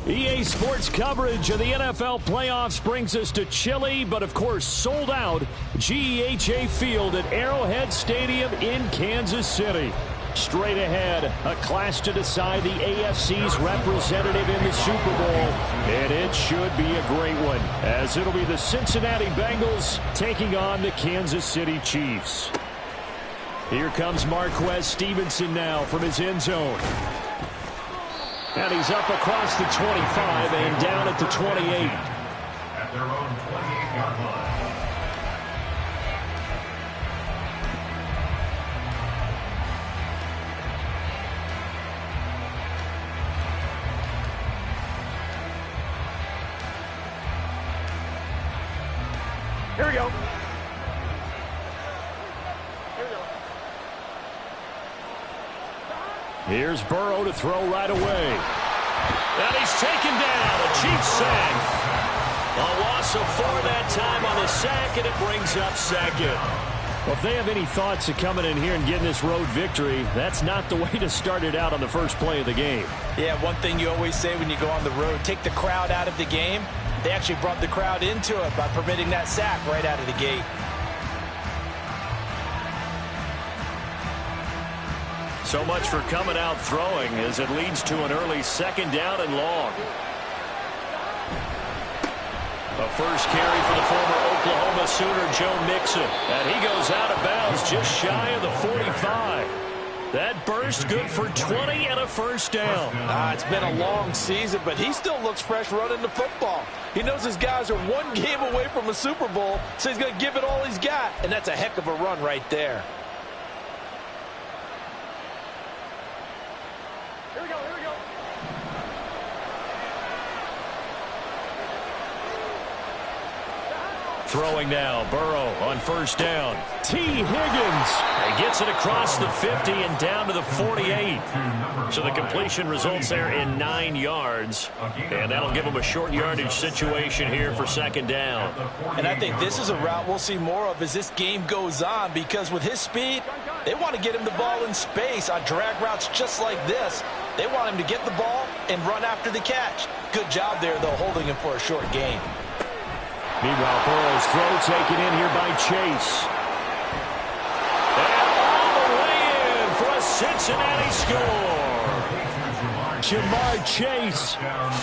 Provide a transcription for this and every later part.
EA Sports coverage of the NFL playoffs brings us to chilly, but of course sold out GEHA Field at Arrowhead Stadium in Kansas City. Straight ahead, a clash to decide the AFC's representative in the Super Bowl, and it should be a great one, as it'll be the Cincinnati Bengals taking on the Kansas City Chiefs. Here comes Marquez Stevenson now from his end zone. And he's up across the 25 and down at the 28. At their own 28-yard line. Here we go. Here's Burrow to throw right away. And he's taken down. A Chiefs sack. A loss of 4 that time on the sack, and it brings up second. Well, if they have any thoughts of coming in here and getting this road victory, that's not the way to start it out on the first play of the game. Yeah, one thing you always say when you go on the road, take the crowd out of the game. They actually brought the crowd into it by permitting that sack right out of the gate. So much for coming out throwing as it leads to an early second down and long. A first carry for the former Oklahoma Sooner, Joe Mixon. And he goes out of bounds just shy of the 45. That burst good for 20 and a first down. It's been a long season, but he still looks fresh running the football. He knows his guys are one game away from a Super Bowl, so he's going to give it all he's got. And that's a heck of a run right there. Throwing now, Burrow on first down. T. Higgins. He gets it across the 50 and down to the 48. So the completion results there in 9 yards. And that'll give him a short yardage situation here for second down. And I think this is a route we'll see more of as this game goes on, because with his speed, they want to get him the ball in space on drag routes just like this. They want him to get the ball and run after the catch. Good job there, though, holding him for a short gain. Meanwhile, Burrow's throw taken in here by Chase. And all the way in for a Cincinnati score. Jamar Chase,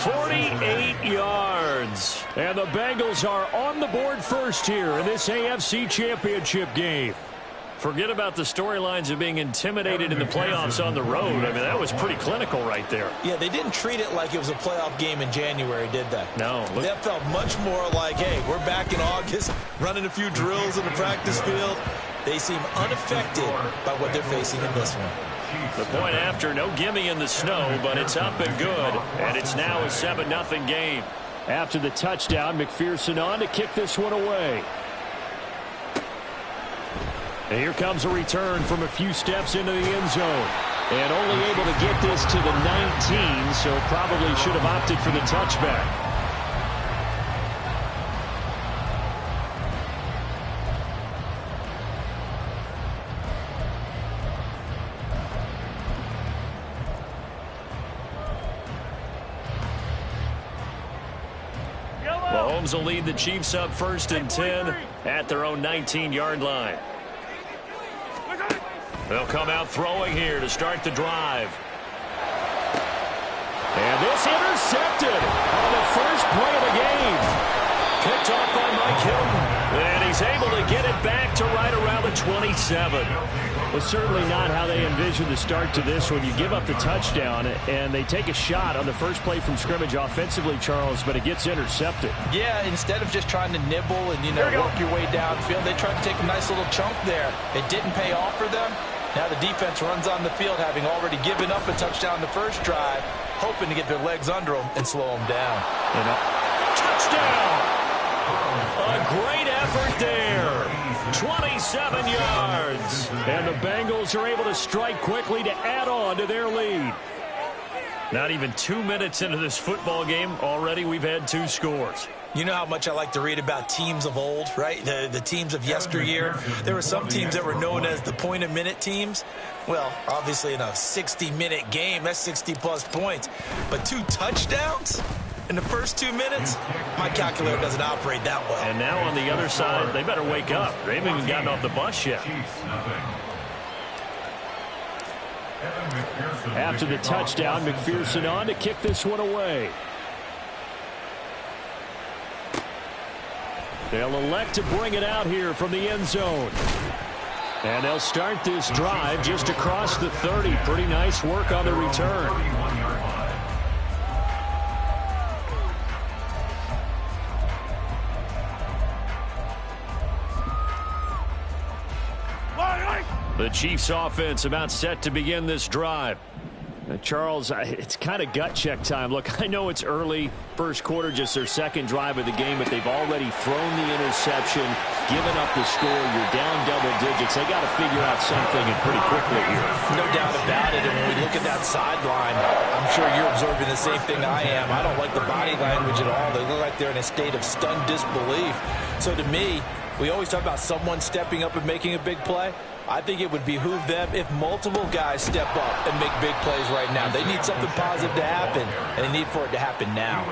48 yards. And the Bengals are on the board first here in this AFC Championship game. Forget about the storylines of being intimidated in the playoffs on the road. I mean, that was pretty clinical right there. Yeah, they didn't treat it like it was a playoff game in January, did they? No. That felt much more like, hey, we're back in August, running a few drills in the practice field. They seem unaffected by what they're facing in this one. The point after, no gimme in the snow, but it's up and good. And it's now a 7-0 game. After the touchdown, McPherson on to kick this one away. And here comes a return from a few steps into the end zone. And only able to get this to the 19, so probably should have opted for the touchback. Mahomes will lead the Chiefs up 1st and 10 at their own 19-yard line. They'll come out throwing here to start the drive. And this intercepted on the first play of the game. Picked off by Mike Hilton. And he's able to get it back to right around the 27. Was certainly not how they envisioned the start to this when you give up the touchdown and they take a shot on the first play from scrimmage offensively, Charles, but it gets intercepted. Yeah, instead of just trying to nibble and, work your way downfield, they tried to take a nice little chunk there. It didn't pay off for them. Now the defense runs on the field, having already given up a touchdown the first drive, hoping to get their legs under them and slow them down. Touchdown! A great effort there. 27 yards. And the Bengals are able to strike quickly to add on to their lead. Not even 2 minutes into this football game, already we've had 2 scores. You know how much I like to read about teams of old, right? The teams of yesteryear. There were some teams that were known as the point-a-minute teams. Well, obviously in a 60-minute game, that's 60-plus points. But 2 touchdowns in the first 2 minutes? My calculator doesn't operate that well. And now on the other side, they better wake up. They haven't even gotten off the bus yet. After the touchdown, McPherson on to kick this one away. They'll elect to bring it out here from the end zone. And they'll start this drive just across the 30. Pretty nice work on the return. The Chiefs offense about set to begin this drive. Charles, it's kind of gut check time. Look, I know it's early, first quarter, just their second drive of the game, but they've already thrown the interception, given up the score. You're down double digits. They got to figure out something and pretty quickly here. No doubt about it. And when we look at that sideline, I'm sure you're observing the same thing I am. I don't like the body language at all. They look like they're in a state of stunned disbelief. So to me, we always talk about someone stepping up and making a big play. I think it would behoove them if multiple guys step up and make big plays right now. They need something positive to happen, and they need for it to happen now.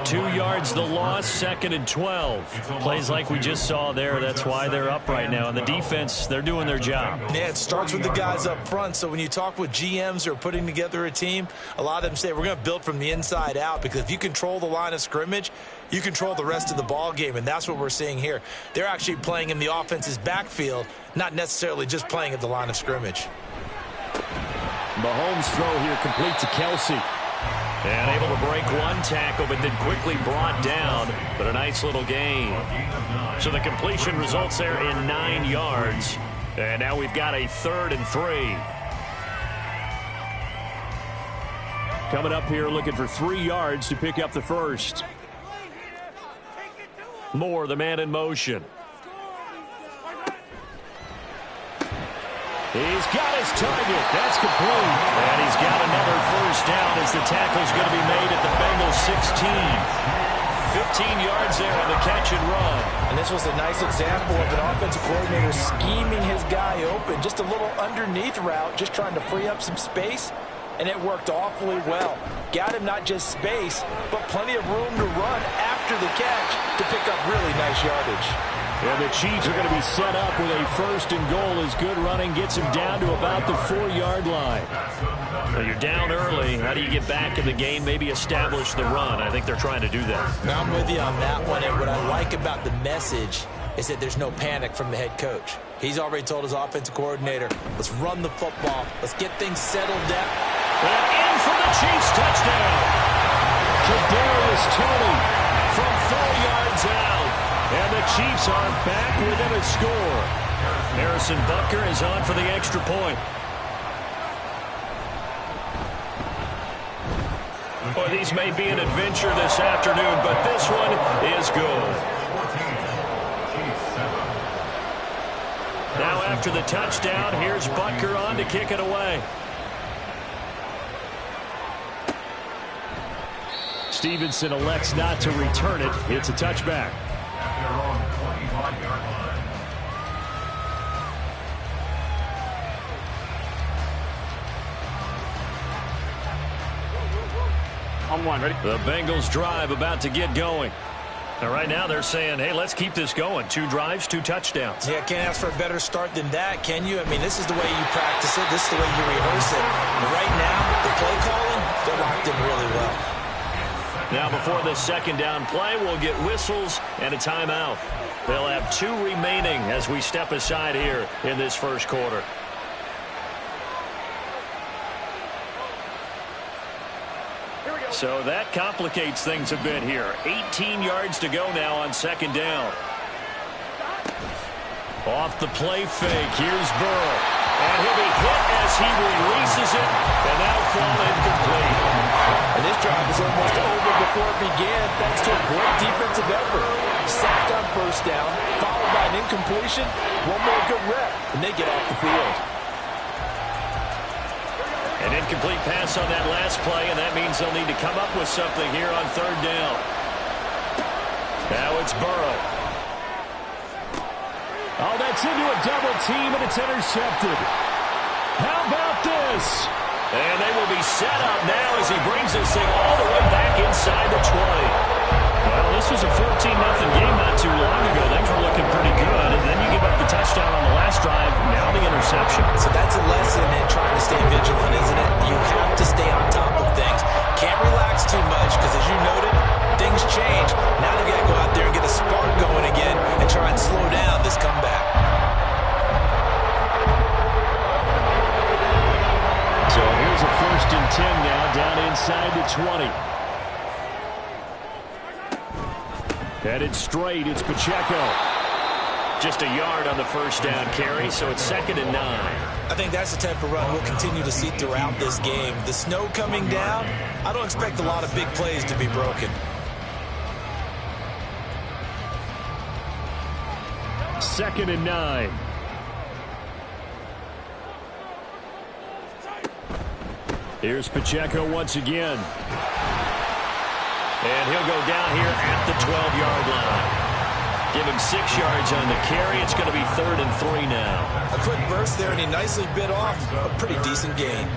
2 yards the loss, 2nd and 12. Plays like we just saw there, that's why they're up right now. And the defense, they're doing their job. Yeah, it starts with the guys up front. So when you talk with GMs who are putting together a team, a lot of them say we're going to build from the inside out, because if you control the line of scrimmage, you control the rest of the ball game, and that's what we're seeing here. They're actually playing in the offense's backfield, not necessarily just playing at the line of scrimmage. Mahomes' throw here complete to Kelsey. And able to break one tackle, but then quickly brought down. But a nice little gain. So the completion results there in 9 yards. And now we've got a 3rd and 3. Coming up here looking for 3 yards to pick up the first. Moore, the man in motion. He's got his target. That's complete. And he's got another first down as the tackle's going to be made at the Bengals 16. 15 yards there on the catch and run. And this was a nice example of an offensive coordinator scheming his guy open. Just a little underneath route, just trying to free up some space. And it worked awfully well. Got him not just space, but plenty of room to run after the catch to pick up really nice yardage. And the Chiefs are going to be set up with a first and goal as good running gets him down to about the 4-yard line. Well, you're down early. How do you get back in the game, maybe establish the run? I think they're trying to do that. Now I'm with you on that one, and what I like about the message is that there's no panic from the head coach. He's already told his offensive coordinator, let's run the football. Let's get things settled down. And in for the Chiefs touchdown. Kadarius Toney from 4 yards out. And the Chiefs are back within a score. Harrison Butker is on for the extra point. Well, these may be an adventure this afternoon, but this one is good. Now after the touchdown, here's Butker on to kick it away. Stevenson elects not to return it. It's a touchback. At their own 25-yard line. On one, ready? The Bengals drive about to get going. And right now they're saying, hey, let's keep this going. 2 drives, 2 touchdowns. Yeah, can't ask for a better start than that, can you? I mean, this is the way you practice it. This is the way you rehearse it. And right now, the play calling, they're locked in really well. Now before this second down play, we'll get whistles and a timeout. They'll have 2 remaining as we step aside here in this first quarter. So that complicates things a bit here. 18 yards to go now on second down. Off the play fake, here's Burrow. And he'll be hit as he releases it, and that'll fall incomplete. And this drive is almost over before it began, thanks to a great defensive effort. Sacked on first down, followed by an incompletion, one more good rep, and they get off the field. An incomplete pass on that last play, and that means they'll need to come up with something here on third down. Now it's Burrow. Oh, that's into a double team, and it's intercepted. How about this? And they will be set up now as he brings this thing all the way back inside the 20. Well, this was a 14-0 game not too long ago. Things were looking pretty good, and then you give up the touchdown on the last drive, now the interception. So that's a lesson in trying to stay vigilant, isn't it? You have to stay on top of things. Can't relax too much, because as you noted, things change. Now they've got to go out there and get a spark going again and try and slow down this comeback. So here's a 1st and 10 now, down inside the 20. Headed straight, it's Pacheco. Just a yard on the first down carry, so it's 2nd and 9. I think that's the type of run we'll continue to see throughout this game. The snow coming down, I don't expect a lot of big plays to be broken. 2nd and 9. Here's Pacheco once again. And he'll go down here at the 12-yard line. Give him 6 yards on the carry. It's going to be 3rd and 3 now. A quick burst there, and he nicely bit off a pretty decent gain.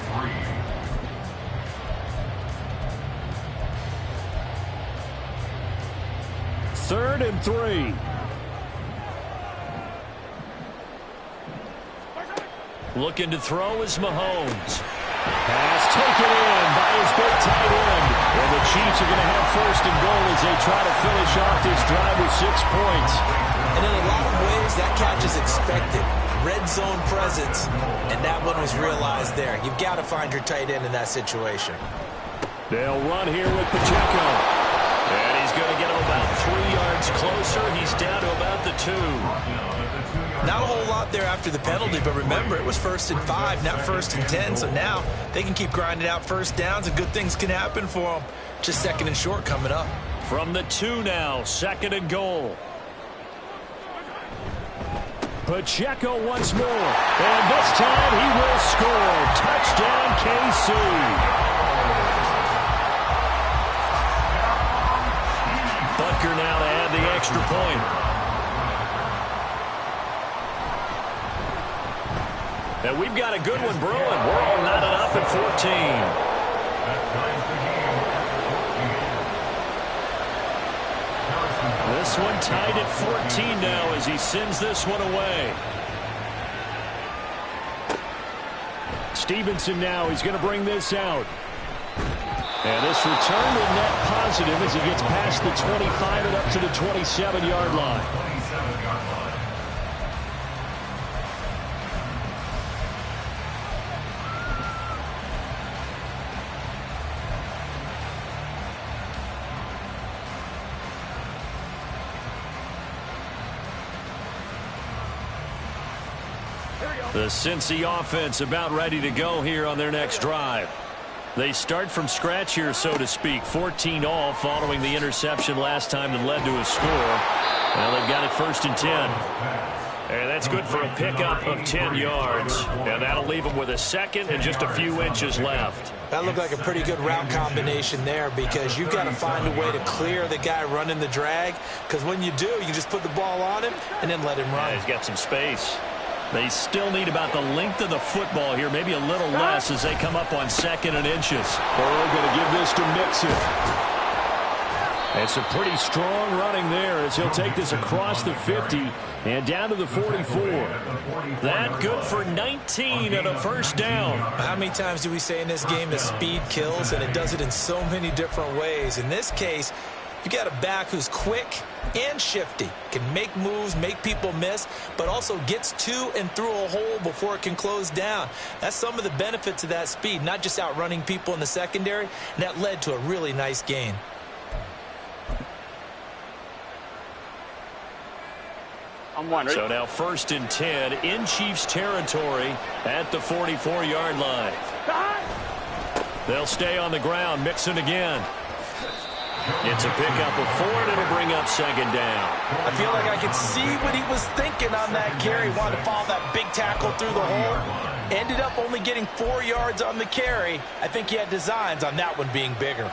Third and 3. Looking to throw is Mahomes. Pass taken in by his big tight end. And the Chiefs are going to have 1st and goal as they try to finish off this drive with 6 points. And in a lot of ways, that catch is expected. Red zone presence, and that one was realized there. You've got to find your tight end in that situation. They'll run here with Pacheco. And he's going to get him about 3 yards closer. He's down to about the 2. Not a whole lot there after the penalty, but remember, it was 1st and 5, not 1st and 10, so now they can keep grinding out first downs, and good things can happen for them. Just 2nd and short coming up. From the 2 now, 2nd and goal. Pacheco once more. And this time he will score. Touchdown, KC. Butker now to add the extra point. And we've got a good one brewing. We're all knotted up at 14. This one tied at 14 now as he sends this one away. Stevenson now, he's going to bring this out. And this return will net positive as he gets past the 25 and up to the 27-yard line. The Cincy offense about ready to go here on their next drive. They start from scratch here, so to speak. 14 all following the interception last time that led to a score. Well, they've got it 1st and 10. And that's good for a pickup of 10 yards. And that'll leave them with a second and just a few inches left. That looked like a pretty good route combination there because you've got to find a way to clear the guy running the drag. Because when you do, you can just put the ball on him and then let him run. Yeah, he's got some space. They still need about the length of the football here, maybe a little less as they come up on 2nd and inches. Burrow going to give this to Mixon. It's a pretty strong running there as he'll take this across the 50 and down to the 44. That good for 19 and a 1st down. How many times do we say in this game that speed kills, and it does it in so many different ways. In this case, you got a back who's quick and shifty, can make moves, make people miss, but also gets to and through a hole before it can close down. That's some of the benefits of that speed, not just outrunning people in the secondary, and that led to a really nice gain. So now 1st and 10 in Chiefs territory at the 44-yard line. They'll stay on the ground. Mixon again. It's a pickup of 4, and it'll bring up 2nd down. I feel like I could see what he was thinking on that carry. Wanted to follow that big tackle through the hole. Ended up only getting 4 yards on the carry. I think he had designs on that one being bigger.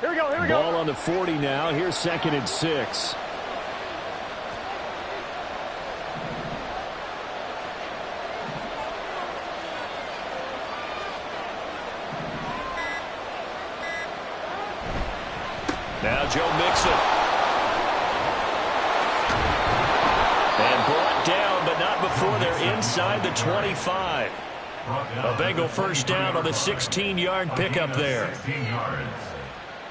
Here we go. Ball on the 40 now. Here's 2nd and 6. Now Joe Mixon. And brought down, but not before they're inside the 25. A Bengal 1st down on the 16-yard pickup there. 16 yards.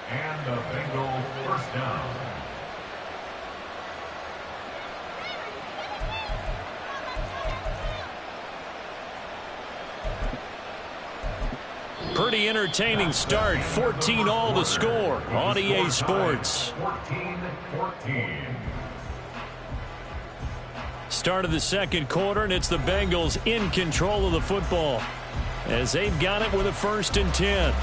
And a Bengal 1st down. Pretty entertaining start. 14 all the score on EA Sports. 14-14. Start of the 2nd quarter, and it's the Bengals in control of the football as they've got it with a 1st and 10.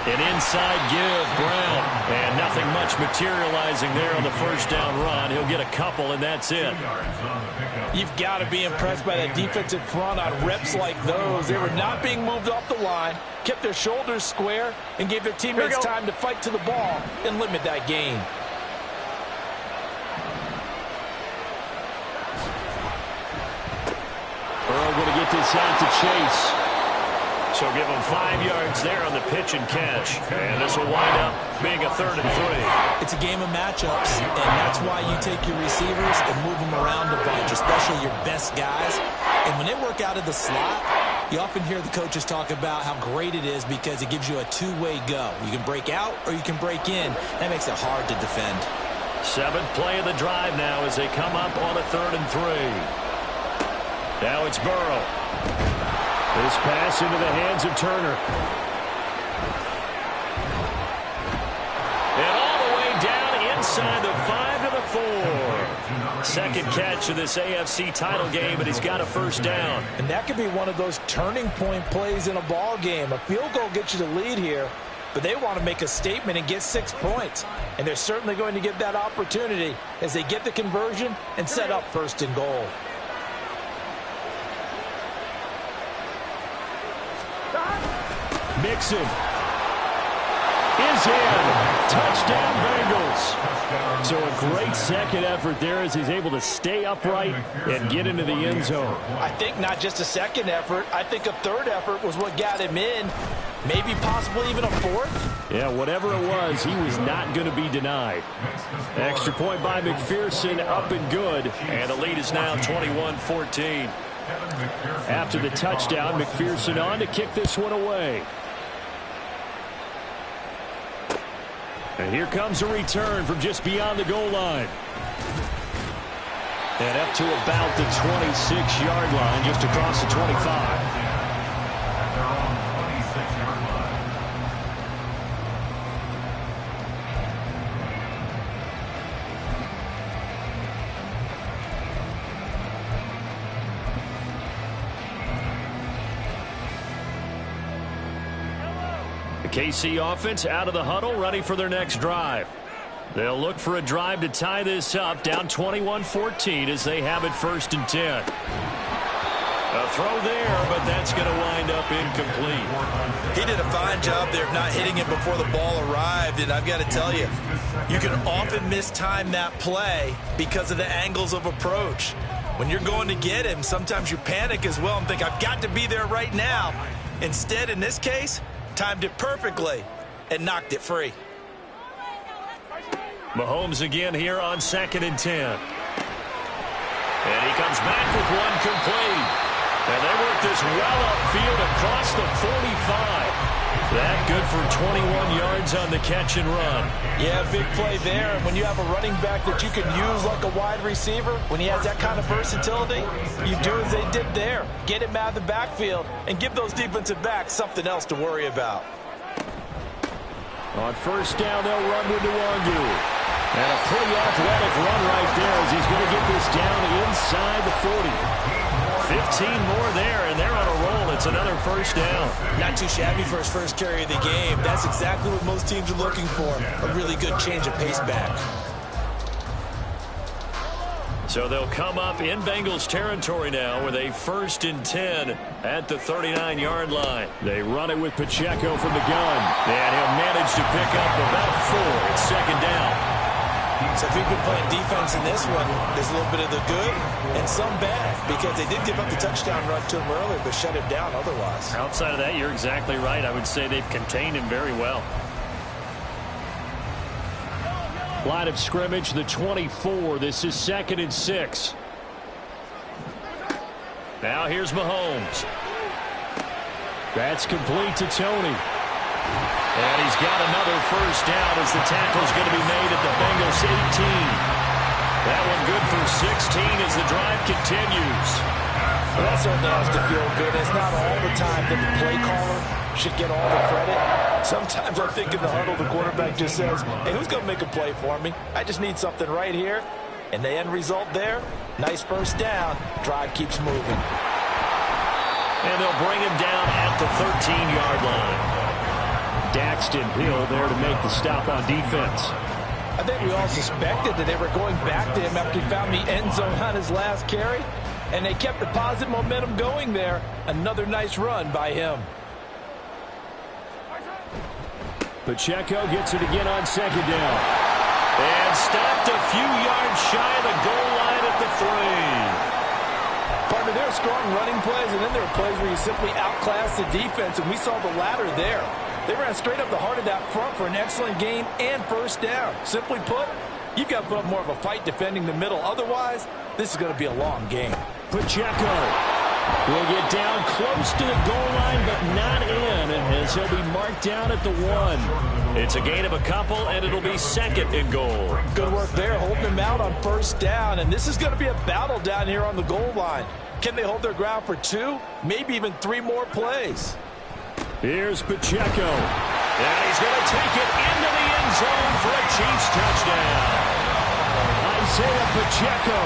An inside give, Brown. And nothing much materializing there on the 1st down run. He'll get a couple, and that's it. You've got to be impressed by that defensive front on reps like those. They were not being moved off the line, kept their shoulders square, and gave their teammates time to fight to the ball and limit that gain. Burrow going to get this out to Chase. So give him 5 yards there on the pitch and catch. And this will wind up being a 3rd and 3. It's a game of matchups, and that's why you take your receivers and move them around a bunch, especially your best guys. And when they work out of the slot, you often hear the coaches talk about how great it is because it gives you a two-way go. You can break out or you can break in. That makes it hard to defend. 7th play of the drive now as they come up on a 3rd and 3. Now it's Burrow. This pass into the hands of Turner. inside the 5 to the 4. Second catch of this AFC title game, and he's got a first down. And that could be one of those turning point plays in a ball game. A field goal gets you the lead here, but they want to make a statement and get 6 points. And they're certainly going to get that opportunity as they get the conversion and set up first and goal. Mixon is in. Touchdown, Bengals. So a great second effort there as he's able to stay upright and get into the end zone. I think not just a second effort. I think a third effort was what got him in. Maybe possibly even a fourth. Yeah, whatever it was, he was not going to be denied. Extra point by McPherson, up and good. And the lead is now 21-14. After the touchdown, McPherson on to kick this one away. And here comes a return from just beyond the goal line. And up to about the 26-yard line, just across the 25. The KC offense out of the huddle, ready for their next drive. They'll look for a drive to tie this up, down 21-14 as they have it 1st and 10. A throw there, but that's going to wind up incomplete. He did a fine job there of not hitting it before the ball arrived, and I've got to tell you, you can often mistime that play because of the angles of approach. When you're going to get him, sometimes you panic as well and think, I've got to be there right now. Instead, in this case, timed it perfectly and knocked it free. Mahomes again here on 2nd and 10. And he comes back with one complete. And they work this well upfield across the 45. That good for 21 yards on the catch and run. Yeah, big play there. And when you have a running back that you can use like a wide receiver, when he has that kind of versatility, you do as they did there. Get him out of the backfield and give those defensive backs something else to worry about. On 1st down, they'll run with Nwangu. And a pretty athletic run right there as he's going to get this down inside the 40. 15 more there, and they're on a roll. It's another 1st down. Not too shabby for his first carry of the game. That's exactly what most teams are looking for. A really good change of pace back. So they'll come up in Bengals territory now with a 1st and 10 at the 39-yard line. They run it with Pacheco from the gun. And he'll manage to pick up about 4. It's 2nd down. So if we've been playing defense in this one, there's a little bit of the good and some bad, because they did give up the touchdown run to him earlier, but shut him down otherwise. Outside of that, you're exactly right. I would say they've contained him very well. Line of scrimmage, the 24. This is 2nd and 6. Now here's Mahomes. That's complete to Tony. And he's got another 1st down as the tackle's going to be made at the Bengals 18. That one good for 16 as the drive continues. Well, that certainly has to feel good. It's not all the time that the play caller should get all the credit. Sometimes I think in the huddle, the quarterback just says, hey, who's going to make a play for me? I just need something right here. And the end result there, nice 1st down. Drive keeps moving. And they'll bring him down at the 13-yard line. Daxton Hill there to make the stop on defense. I think we all suspected that they were going back to him after he found the end zone on his last carry, and they kept the positive momentum going there. Another nice run by him. Pacheco gets it again on 2nd down. And stopped a few yards shy of the goal line at the 3. Partner, there are strong running plays, and then there are plays where you simply outclass the defense, and we saw the latter there. They ran straight up the heart of that front for an excellent gain and 1st down. Simply put, you've got to put up more of a fight defending the middle. Otherwise, this is going to be a long game. Pacheco will get down close to the goal line, but not in, as he'll be marked down at the 1. It's a gain of a couple, and it'll be 2nd and goal. Good work there, holding him out on 1st down, and this is going to be a battle down here on the goal line. Can they hold their ground for 2, maybe even 3 more plays? Here's Pacheco. And he's going to take it into the end zone for a Chiefs touchdown. Isaiah Pacheco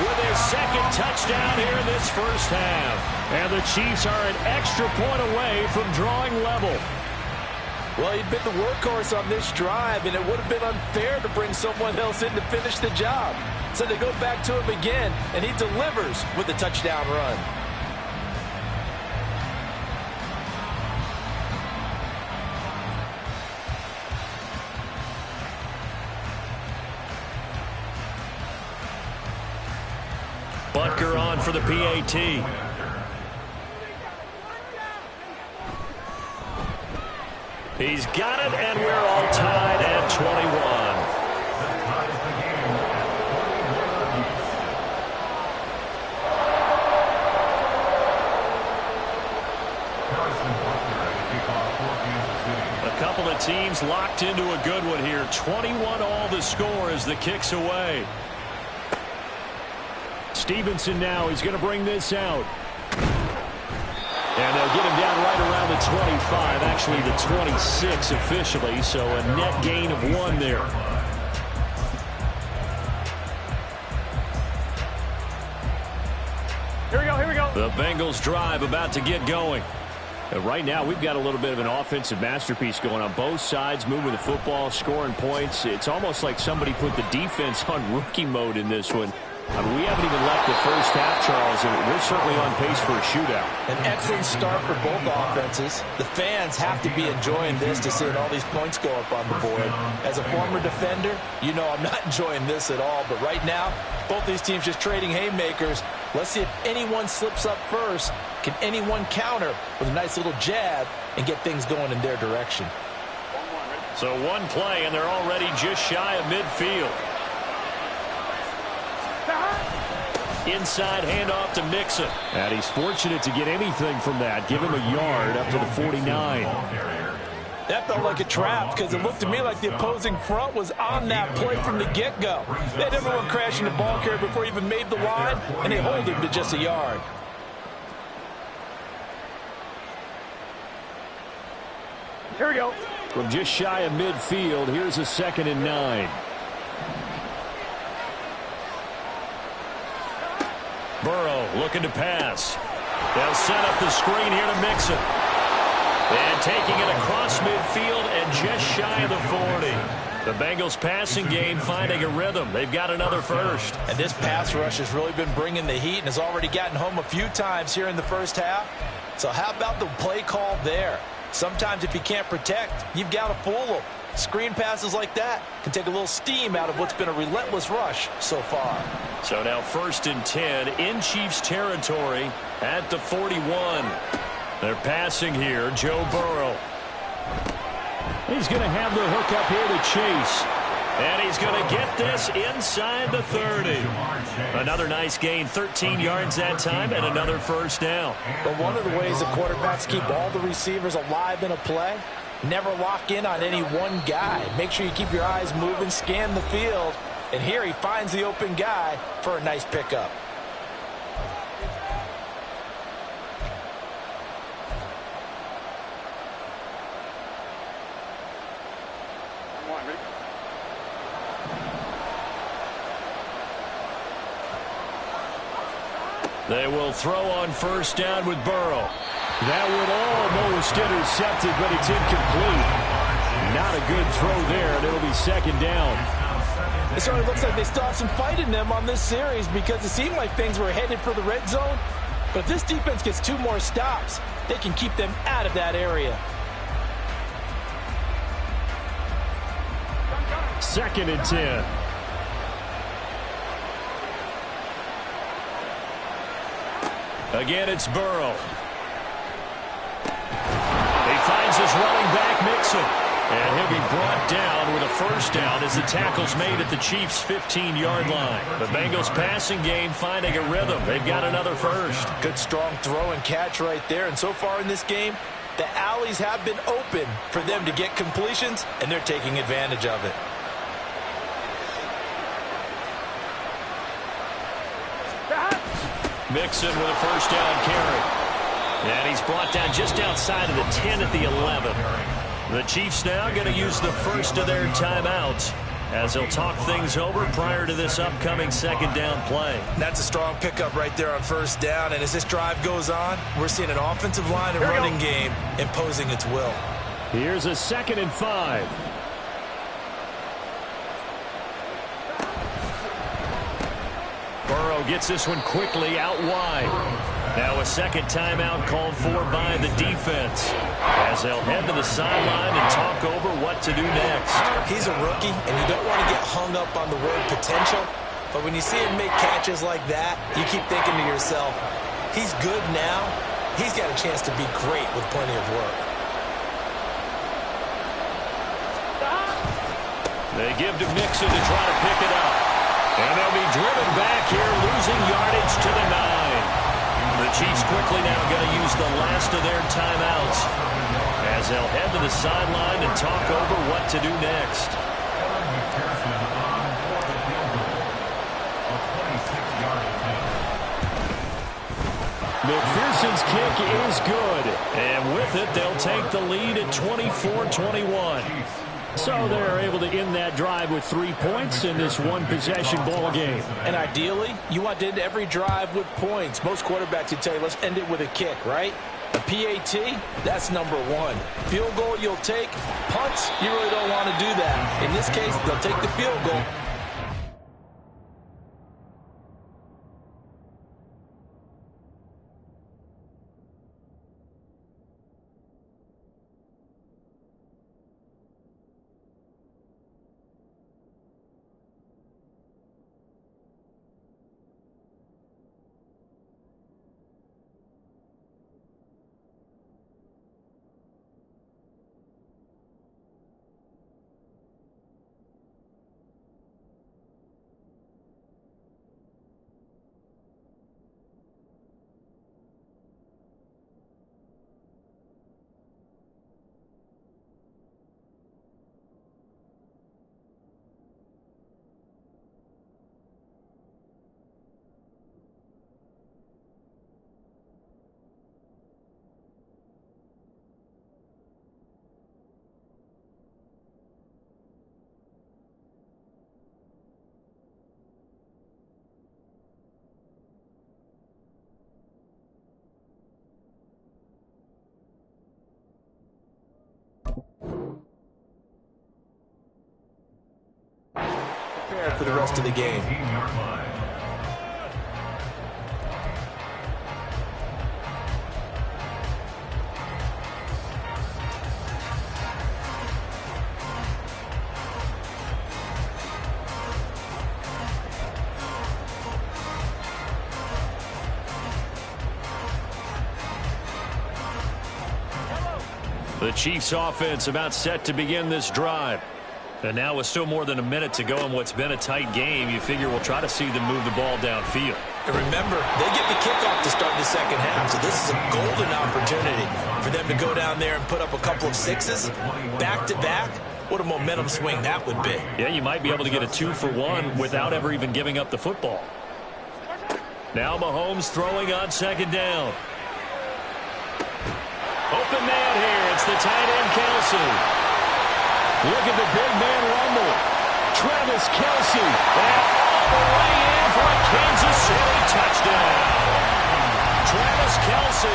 with his second touchdown here in this first half. And the Chiefs are an extra point away from drawing level. Well, he'd been the workhorse on this drive, and it would have been unfair to bring someone else in to finish the job. So they go back to him again, and he delivers with a touchdown run. Butker on for the PAT. He's got it, and we're all tied at 21. A couple of teams locked into a good one here. 21 all the score as the kick's away. Stevenson now, he's going to bring this out. And they'll get him down right around the 25, actually the 26 officially, so a net gain of 1 there. Here we go. The Bengals drive about to get going. Right now, we've got a little bit of an offensive masterpiece going on both sides, moving the football, scoring points. It's almost like somebody put the defense on rookie mode in this one. I mean, we haven't even left the first half, Charles, and we're certainly on pace for a shootout. An excellent start for both offenses. The fans have to be enjoying this to seeing all these points go up on the board. As a former defender, you know I'm not enjoying this at all. But right now, both these teams just trading haymakers. Let's see if anyone slips up first. Can anyone counter with a nice little jab and get things going in their direction? So one play, and they're already just shy of midfield. Inside handoff to Mixon. And he's fortunate to get anything from that. Give him a yard up to the 49. That felt like a trap because it looked to me like the opposing front was on that play from the get-go. They had everyone crashing the ball carrier before he even made the line, and they hold him to just a yard. Here we go. From just shy of midfield, here's a 2nd and 9. Burrow looking to pass. They'll set up the screen here to Mixon. And taking it across midfield and just shy of the 40. The Bengals passing game finding a rhythm. They've got another first. And this pass rush has really been bringing the heat and has already gotten home a few times here in the first half. So how about the play call there? Sometimes if you can't protect, you've got to fool them. Screen passes like that can take a little steam out of what's been a relentless rush so far. So now 1st and 10 in Chiefs territory at the 41. They're passing here. Joe Burrow. He's going to have the hook up here to Chase. And he's going to get this inside the 30. Another nice gain, 13 yards that time, and another first down. But one of the ways the quarterbacks keep all the receivers alive in a play, never lock in on any one guy. Make sure you keep your eyes moving, scan the field. And here he finds the open guy for a nice pickup. They will throw on 1st down with Burrow. That would almost intercepted, but it's incomplete. Not a good throw there, and it'll be 2nd down. It certainly looks like they still have some fight in them on this series because it seemed like things were headed for the red zone. But if this defense gets 2 more stops, they can keep them out of that area. 2nd and 10. Again, it's Burrow. He finds his running back, Mixon. And he'll be brought down with a first down as the tackle's made at the Chiefs' 15-yard line. The Bengals passing game finding a rhythm. They've got another first. Good strong throw and catch right there. And so far in this game, the alleys have been open for them to get completions, and they're taking advantage of it. Mixon with a first down carry. And he's brought down just outside of the 10 at the 11. The Chiefs now going to use the first of their timeouts. as he'll talk things over prior to this upcoming second down play. That's a strong pickup right there on first down, and as this drive goes on, we're seeing an offensive line and running game imposing its will. Here's a 2nd and 5. Burrow gets this one quickly out wide. Now a second timeout called for by the defense, as they'll head to the sideline and talk over what to do next. He's a rookie, and you don't want to get hung up on the word potential, but when you see him make catches like that, you keep thinking to yourself, he's good now. He's got a chance to be great with plenty of work. They give to Mixon to try to pick it up. And they'll be driven back here, losing yardage to the 9. The Chiefs quickly now going to use the last of their timeouts, as they'll head to the sideline and talk over what to do next. McPherson's kick is good, and with it, they'll take the lead at 24-21. So they're able to end that drive with 3 points in this one-possession ball game. And ideally, you want to end every drive with points. Most quarterbacks would tell you, let's end it with a kick, right? A PAT, that's number 1. Field goal you'll take. Punts, you really don't want to do that. In this case, they'll take the field goal. For the rest of the game. The Chiefs offense about set to begin this drive. And now with still more than a minute to go in what's been a tight game, you figure we'll try to see them move the ball downfield. And remember, they get the kickoff to start the second half, so this is a golden opportunity for them to go down there and put up a couple of sixes back-to-back. What a momentum swing that would be. Yeah, you might be able to get a 2-for-1 without ever even giving up the football. Now Mahomes throwing on second down. Open man here. It's the tight end, Kelce. Look at the big man rumble. Travis Kelce. And all the way in for a Kansas City touchdown. Travis Kelce,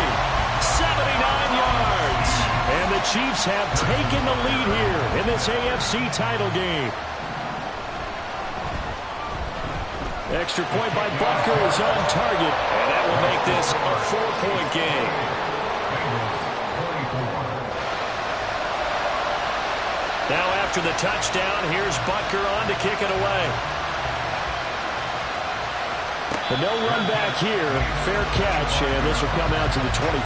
79 yards. And the Chiefs have taken the lead here in this AFC title game. Extra point by Butker is on target. And that will make this a 4-point game. Now after the touchdown, here's Butker on to kick it away. The no run back here, fair catch, and this will come out to the 25.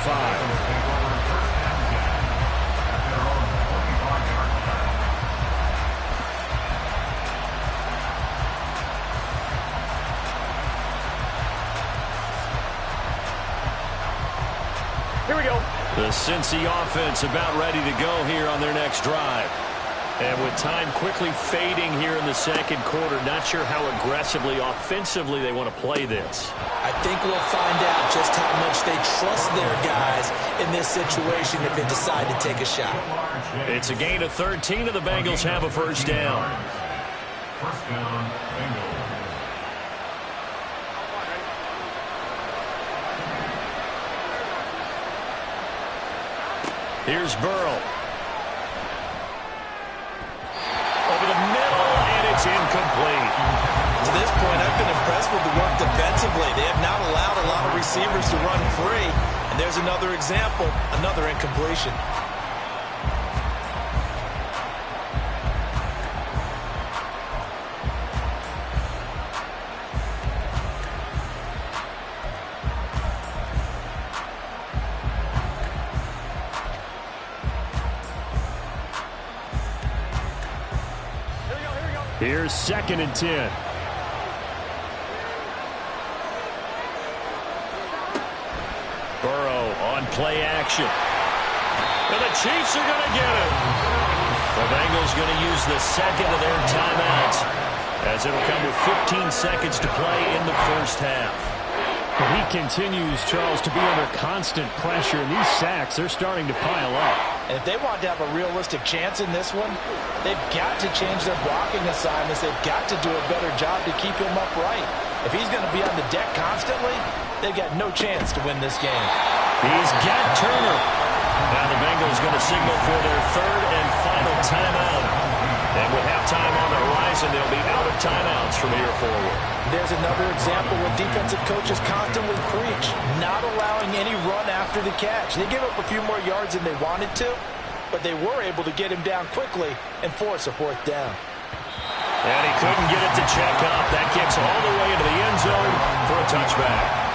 Here we go. The Cincy offense about ready to go here on their next drive. And with time quickly fading here in the second quarter, not sure how aggressively, offensively they want to play this. I think we'll find out just how much they trust their guys in this situation if they decide to take a shot. It's a gain of 13, and the Bengals have a first down. First down, Bengals. Here's Burrow. Over the middle, and it's incomplete. To this point, I've been impressed with the work defensively. They have not allowed a lot of receivers to run free. And there's another example, another incompletion. Here's 2nd and 10. Burrow on play action. And the Chiefs are going to get it. The Bengals going to use the second of their timeouts, as it'll come with 15 seconds to play in the first half. He continues, Charles, to be under constant pressure, and these sacks, they're starting to pile up. And if they want to have a realistic chance in this one, they've got to change their blocking assignments. They've got to do a better job to keep him upright. If he's going to be on the deck constantly, they've got no chance to win this game. He's got Turner. Now the Bengals going to signal for their third and final timeout. And with halftime on the horizon, they'll be out of timeouts from here forward. There's another example where defensive coaches constantly preach, not allowing any run after the catch. They gave up a few more yards than they wanted to, but they were able to get him down quickly and force a 4th down. And he couldn't get it to check up. That kicks all the way into the end zone for a touchback.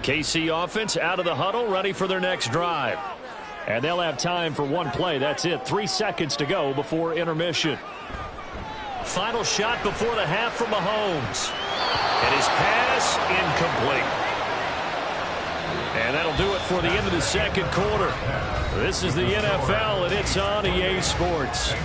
KC offense out of the huddle, ready for their next drive. And they'll have time for one play. That's it. 3 seconds to go before intermission. Final shot before the half from Mahomes. And his pass incomplete. And that'll do it for the end of the second quarter. This is the NFL, and it's on EA Sports.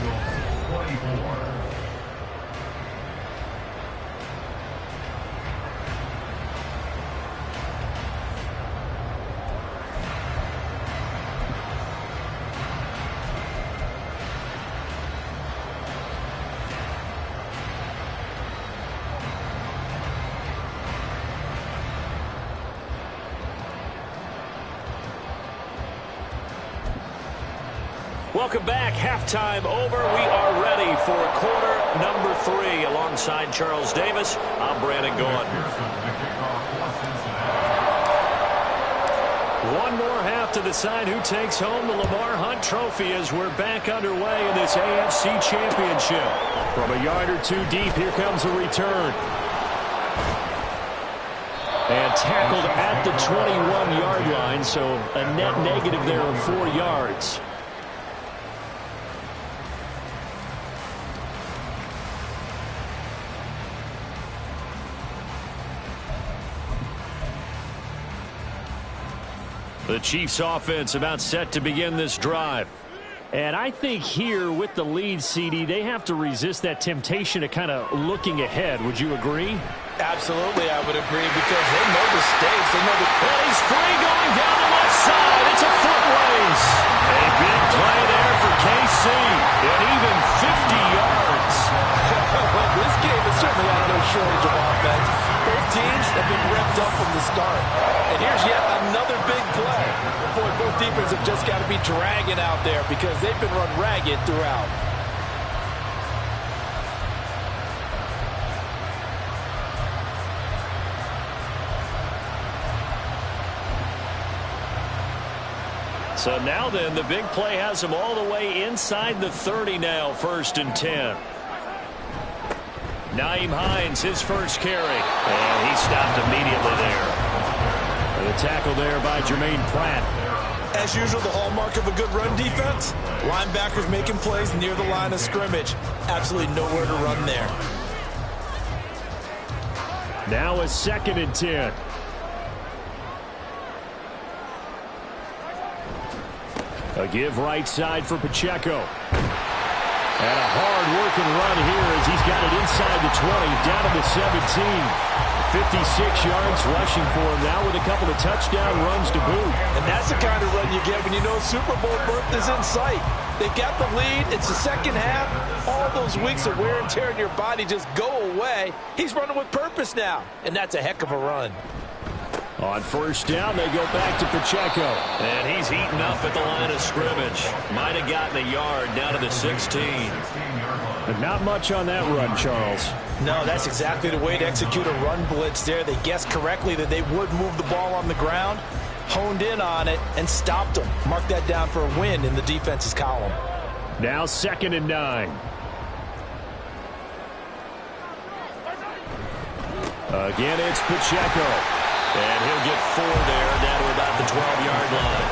Welcome back. Halftime over. We are ready for quarter number 3. Alongside Charles Davis, I'm Brandon Gaughan. One more half to decide who takes home the Lamar Hunt Trophy as we're back underway in this AFC Championship. From a yard or two deep, here comes a return. And tackled at the 21-yard line, so a net negative there of 4 yards. The Chiefs offense about set to begin this drive. And I think here with the lead, CD, they have to resist that temptation of kind of looking ahead. Would you agree? Absolutely, I would agree, because they know the stakes. They know the... And he's free going down the left side. It's a foot race. A big play there for KC. And even 50 yards. This game is certainly out of no shortage of offense. Both teams have been revved up from the start. And here's yet another big play. Boy, both defenses have just got to be dragging out there because they've been run ragged throughout. So now then, the big play has them all the way inside the 30 now, 1st and 10. Nyheim Hines, his first carry. And he stopped immediately there. And the tackle there by Jermaine Pratt. As usual, the hallmark of a good run defense, linebackers making plays near the line of scrimmage. Absolutely nowhere to run there. Now a 2nd and 10. A give right side for Pacheco. And a hard-working run here as he's got it inside the 20, down to the 17. 56 yards rushing for him now with a couple of touchdown runs to boot. And that's the kind of run you get when you know Super Bowl berth is in sight. They got the lead. It's the second half. All those weeks of wear and tear in your body just go away. He's running with purpose now, and that's a heck of a run. On first down, they go back to Pacheco. And he's heating up at the line of scrimmage. Might have gotten a yard down to the 16. But not much on that run, Charles. No, that's exactly the way to execute a run blitz there. They guessed correctly that they would move the ball on the ground, honed in on it, and stopped them. Mark that down for a win in the defense's column. Now 2nd and 9. Again, it's Pacheco. And he'll get 4 there, down to about the 12-yard line.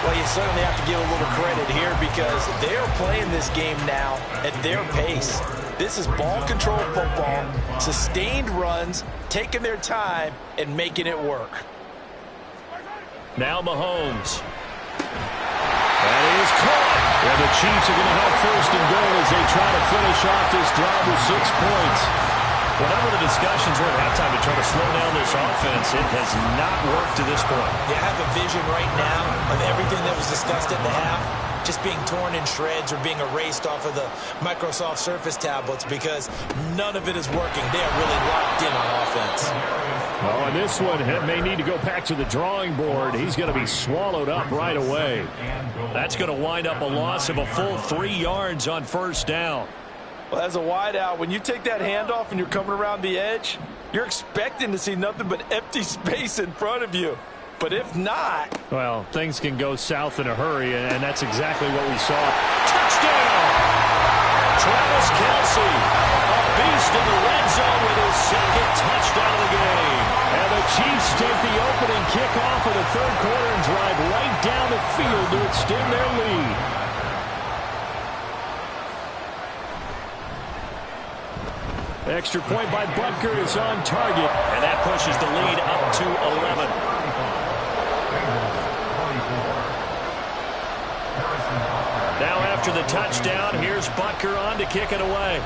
Well, you certainly have to give a little credit here because they're playing this game now at their pace. This is ball control football, sustained runs, taking their time, and making it work. Now Mahomes. That is caught. And the Chiefs are going to have 1st and goal as they try to finish off this drive with 6 points. Whatever the discussions were at halftime to try to slow down this offense, it has not worked to this point. You have a vision right now of everything that was discussed at the half just being torn in shreds or being erased off of the Microsoft Surface tablets because none of it is working. They are really locked in on offense. Oh, and this one may need to go back to the drawing board. He's going to be swallowed up right away. That's going to wind up a loss of a full 3 yards on 1st down. Well, as a wideout, when you take that handoff and you're coming around the edge, you're expecting to see nothing but empty space in front of you. But if not... Well, things can go south in a hurry, and that's exactly what we saw. Touchdown! Travis Kelce, a beast in the red zone with his 2nd touchdown of the game. And the Chiefs take the opening kickoff of the 3rd quarter and drive right down the field to extend their lead. Extra point by Butker is on target. And that pushes the lead up to 11. Now after the touchdown, here's Butker on to kick it away.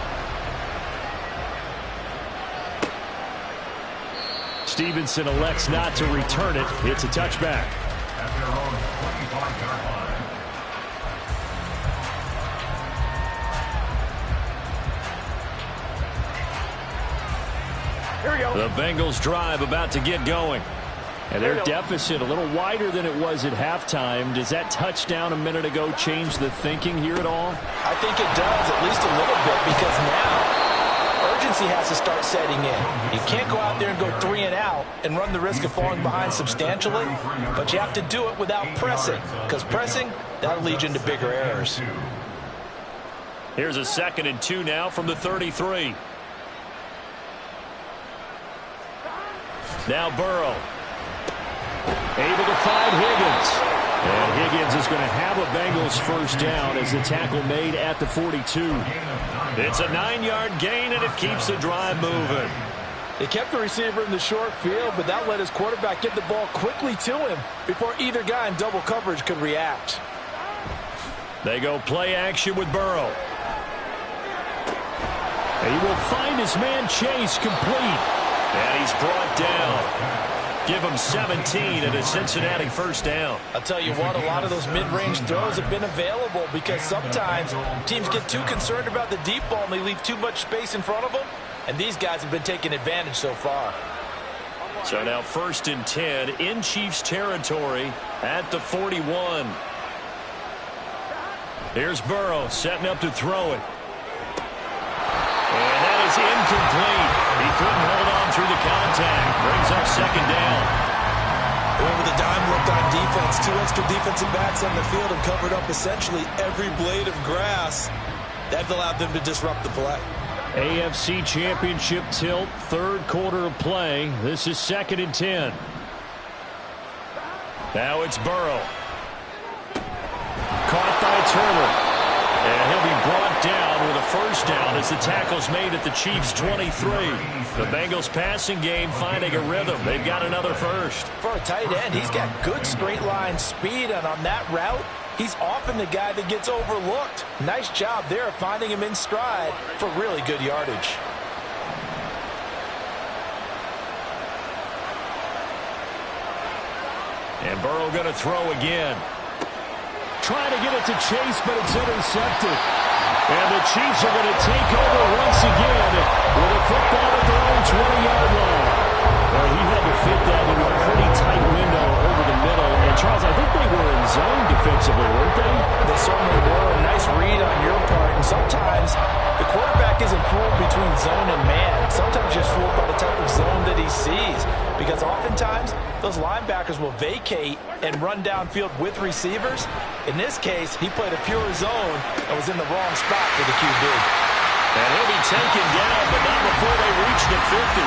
Stevenson elects not to return it. It's a touchback. At their own 25-yard line. Here we go. The Bengals drive about to get going. And their deficit a little wider than it was at halftime. Does that touchdown a minute ago change the thinking here at all? I think it does, at least a little bit, because now urgency has to start setting in. You can't go out there and go 3 and out and run the risk of falling behind substantially, but you have to do it without pressing, because pressing, that'll lead you into bigger errors. Here's a 2nd and 2 now from the 33. Now Burrow. Able to find Higgins. And Higgins is going to have a Bengals 1st down as the tackle made at the 42. It's a 9-yard gain, and it keeps the drive moving. They kept the receiver in the short field, but that let his quarterback get the ball quickly to him before either guy in double coverage could react. They go play action with Burrow. He will find his man Chase complete. And he's brought down. Give him 17 and a Cincinnati 1st down. I'll tell you what, a lot of those mid-range throws have been available because sometimes teams get too concerned about the deep ball and they leave too much space in front of them. And these guys have been taking advantage so far. So now 1st and 10 in Chiefs territory at the 41. Here's Burrow setting up to throw it. And that is incomplete. He couldn't hold on through the contact. Brings up 2nd down. Over the dime looked on defense. 2 extra defensive backs on the field and covered up essentially every blade of grass. That allowed them to disrupt the play. AFC Championship tilt, 3rd quarter of play. This is 2nd and 10. Now it's Burrow. Caught by Turner. And he'll be brought down with a 1st down as the tackle's made at the Chiefs' 23. The Bengals passing game finding a rhythm. They've got another 1st. For a tight end, he's got good straight line speed, and on that route, he's often the guy that gets overlooked. Nice job there finding him in stride for really good yardage. And Burrow going to throw again. Trying to get it to Chase, but it's intercepted. And the Chiefs are going to take over once again with a football at their own 20-yard line. Well, he had to fit that into a pretty tight window over the middle. And, Charles, I think they were in zone defensively, weren't they? They certainly were. A nice read on your part. And sometimes the quarterback isn't fooled between zone and man. Sometimes just fooled by the type of zone that he sees. Because oftentimes, those linebackers will vacate and run downfield with receivers. In this case, he played a pure zone and was in the wrong spot for the QB. And he'll be taken down, but not before they reach the 50.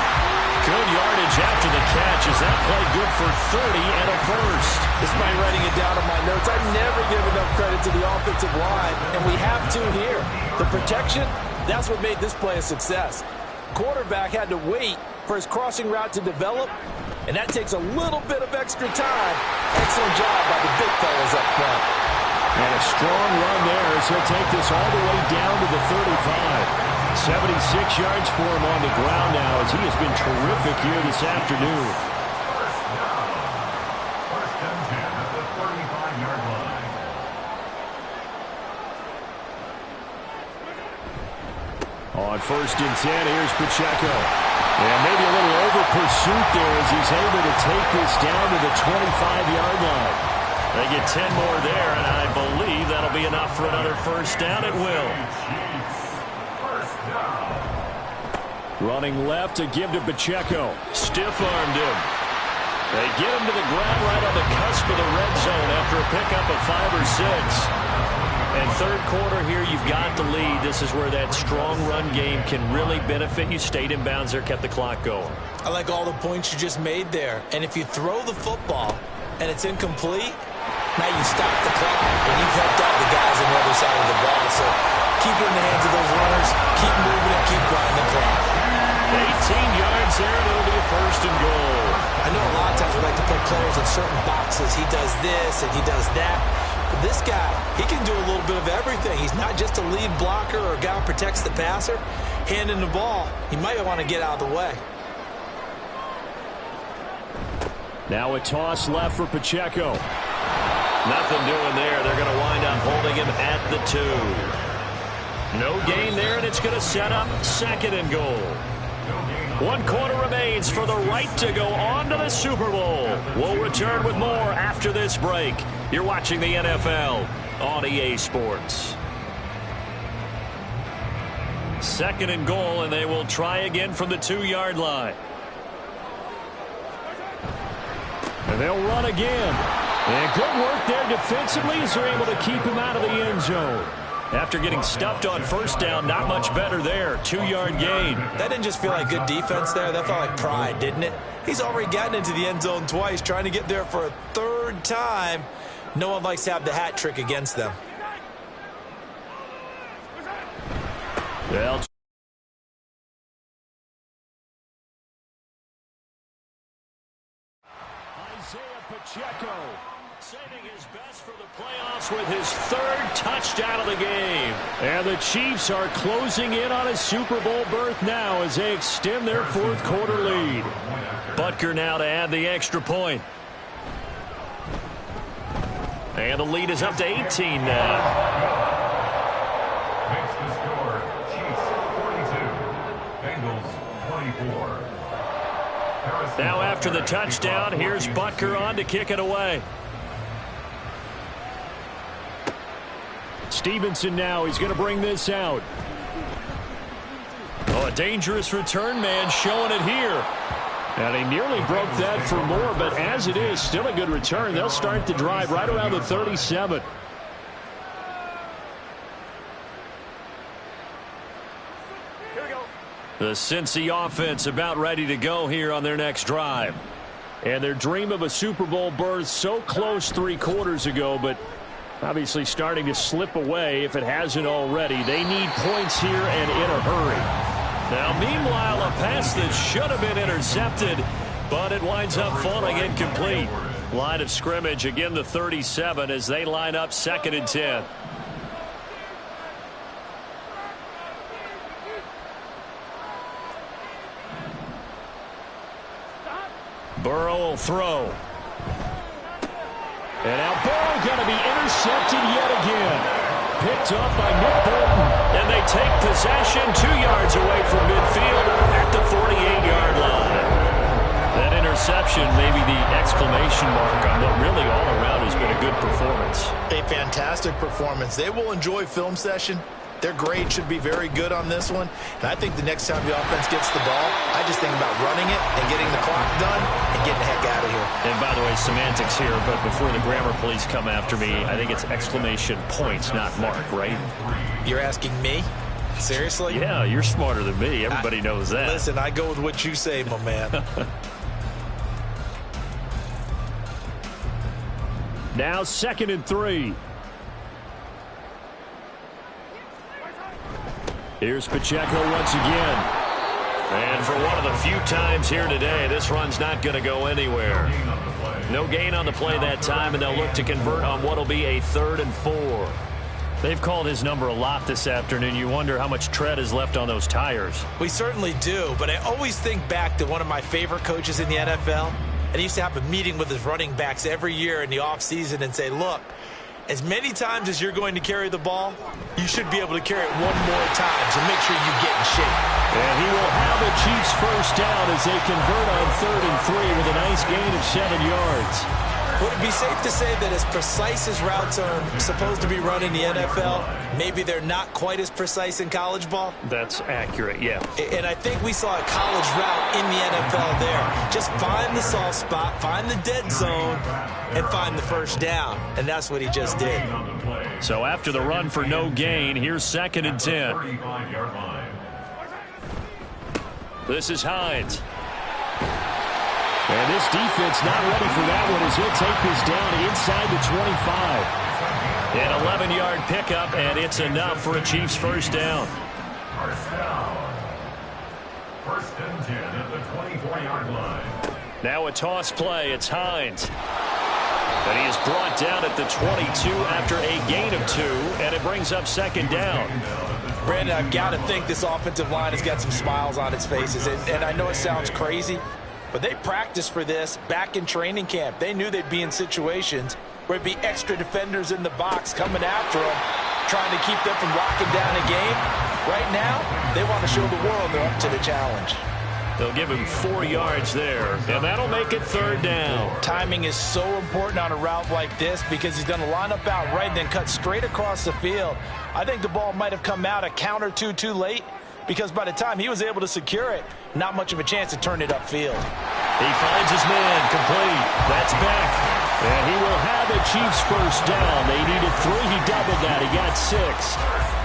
Good yardage after the catch. Is that play good for 30 and a first? Despite writing it down on my notes, I never give enough credit to the offensive line, and we have to here. The protection, that's what made this play a success. Quarterback had to wait for his crossing route to develop, and that takes a little bit of extra time. Excellent job by the big fellas up front. And a strong run there as he'll take this all the way down to the 35. 76 yards for him on the ground now as he has been terrific here this afternoon. First and 10 at the 35-yard line. On first and 10, here's Pacheco. And maybe a little over pursuit there as he's able to take this down to the 25-yard line. They get 10 more there, and I believe that'll be enough for another first down. It will. Running left to give to Pacheco. Stiff-armed him. They get him to the ground right on the cusp of the red zone after a pickup of 5 or 6. And third quarter here, you've got the lead. This is where that strong run game can really benefit you. Stayed in bounds there, kept the clock going. I like all the points you just made there. And if you throw the football and it's incomplete, now you stop the clock and you've helped out the guys on the other side of the ball. So keep it in the hands of those runners. Keep moving it. Keep grinding the clock. 18 yards there, and it'll be a first and goal. I know a lot of times we like to put players in certain boxes. He does this and he does that. But this guy, he can do a little bit of everything. He's not just a lead blocker or a guy who protects the passer. Handing the ball, he might want to get out of the way. Now a toss left for Pacheco. Nothing doing there. They're going to wind up holding him at the 2. No gain there, and it's going to set up second and goal. 1 quarter remains for the right to go on to the Super Bowl. We'll return with more after this break. You're watching the NFL on EA Sports. Second and goal, and they will try again from the 2-yard line. And they'll run again. And good work there defensively as they're able to keep him out of the end zone. After getting stuffed on first down, not much better there. 2-yard gain. That didn't just feel like good defense there. That felt like pride, didn't it? He's already gotten into the end zone twice, trying to get there for a third time. No one likes to have the hat trick against them. Well, Isaiah Pacheco saving his best for the playoffs with his 3rd touchdown of the game. And the Chiefs are closing in on a Super Bowl berth now as they extend their 4th quarter lead. Butker now to add the extra point. And the lead is up to 18 now. Makes the score Chiefs 42, Bengals 24. Now after the touchdown, here's Butker on to kick it away. Stevenson now, he's going to bring this out. Oh, a dangerous return man showing it here. And he nearly broke that for more, but as it is, still a good return. They'll start the drive right around the 37. The Cincy offense about ready to go here on their next drive. And their dream of a Super Bowl berth so close 3 quarters ago, but obviously starting to slip away if it hasn't already. They need points here and in a hurry. Now, meanwhile, a pass that should have been intercepted, but it winds up falling incomplete. Line of scrimmage, again the 37 as they line up 2nd and 10. Burrow will throw. And now Burrow going to be intercepted yet again. Picked up by Nick Bolton. And they take possession 2 yards away from midfield at the 48-yard line. That interception may be the exclamation mark on what really all around has been a good performance. A fantastic performance. They will enjoy film session. Their grade should be very good on this one. And I think the next time the offense gets the ball, I just think about running it and getting the clock done and getting the heck out of here. And by the way, semantics here, but before the grammar police come after me, I think it's exclamation points, not mark, right? You're asking me? Seriously? Yeah, you're smarter than me. Everybody knows that. Listen, I go with what you say, my man. Now 2nd and 3. Here's Pacheco once again. And for one of the few times here today, this run's not going to go anywhere. No gain on the play that time, and they'll look to convert on what will be a 3rd and 4. They've called his number a lot this afternoon. You wonder how much tread is left on those tires. We certainly do, but I always think back to one of my favorite coaches in the NFL. And he used to have a meeting with his running backs every year in the offseason and say, look, as many times as you're going to carry the ball, you should be able to carry it one more time, so make sure you get in shape. And he will have the Chiefs first down as they convert on 3rd and 3 with a nice gain of 7 yards. Would it be safe to say that as precise as routes are supposed to be run in the NFL, maybe they're not quite as precise in college ball? That's accurate, yeah. And I think we saw a college route in the NFL there. Just find the soft spot, find the dead zone, and find the first down. And that's what he just did. So after the run for no gain, here's 2nd and 10. This is Hines. And this defense not ready for that one as he'll take this down inside the 25. An 11-yard pickup, and it's enough for a Chiefs first down. First down. 1st and 10 at the 24-yard line. Now a toss play. It's Hines. And he is brought down at the 22 after a gain of 2, and it brings up 2nd down. Brandon, I've got to think this offensive line has got some smiles on its faces. And I know it sounds crazy, but they practiced for this back in training camp. They knew they'd be in situations where it'd be extra defenders in the box coming after them, trying to keep them from locking down a game. Right now, they want to show the world they're up to the challenge. They'll give him 4 yards there, and that'll make it 3rd down. Timing is so important on a route like this because he's going to line up out right and then cut straight across the field. I think the ball might have come out a count or two too late because by the time he was able to secure it, not much of a chance to turn it upfield. He finds his man complete. That's Beck. And he will have the Chiefs first down. They needed 3. He doubled that. He got 6.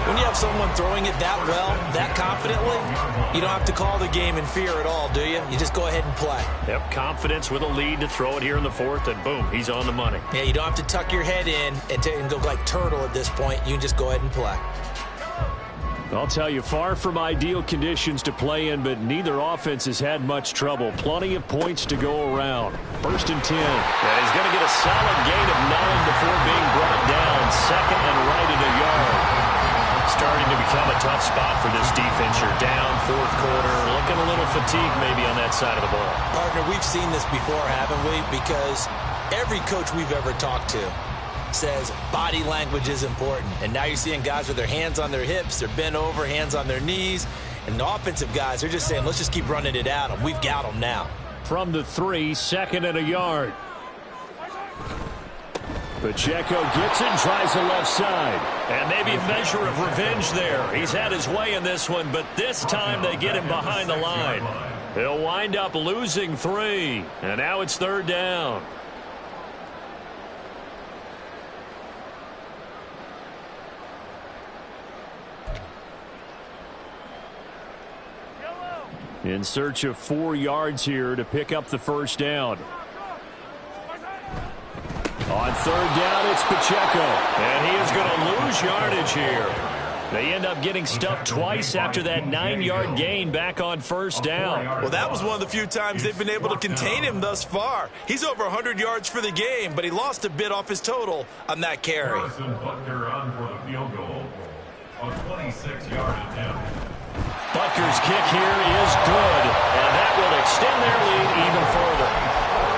When you have someone throwing it that well, that confidently, you don't have to call the game in fear at all, do you? You just go ahead and play. Yep, confidence with a lead to throw it here in the 4th, and boom, he's on the money. Yeah, you don't have to tuck your head in and go like turtle at this point. You can just go ahead and play. I'll tell you, far from ideal conditions to play in, but neither offense has had much trouble. Plenty of points to go around. 1st and 10. And he's going to get a solid gain of 9 before being brought down. 2nd and right at a yard. Starting to become a tough spot for this defense. You're down 4th quarter. Looking a little fatigued maybe on that side of the ball. Partner, we've seen this before, haven't we? Because every coach we've ever talked to says body language is important. And now you're seeing guys with their hands on their hips, they're bent over, hands on their knees. And the offensive guys, they're just saying, let's just keep running it at them. We've got them now. From the 3, 2nd and a yard. Pacheco gets it and tries the left side. And maybe a measure of revenge there. He's had his way in this one, but this time they get him behind the line. He'll wind up losing 3. And now it's 3rd down. In search of 4 yards here to pick up the first down. On 3rd down, it's Pacheco. And he is going to lose yardage here. They end up getting stuffed twice after that 9-yard gain back on first down. Well, that was one of the few times they've been able to contain him thus far. He's over 100 yards for the game, but he lost a bit off his total on that carry. Harrison Butker on for the field goal. A 26-yard attempt. Butker's kick here is good, and that will extend their lead even further.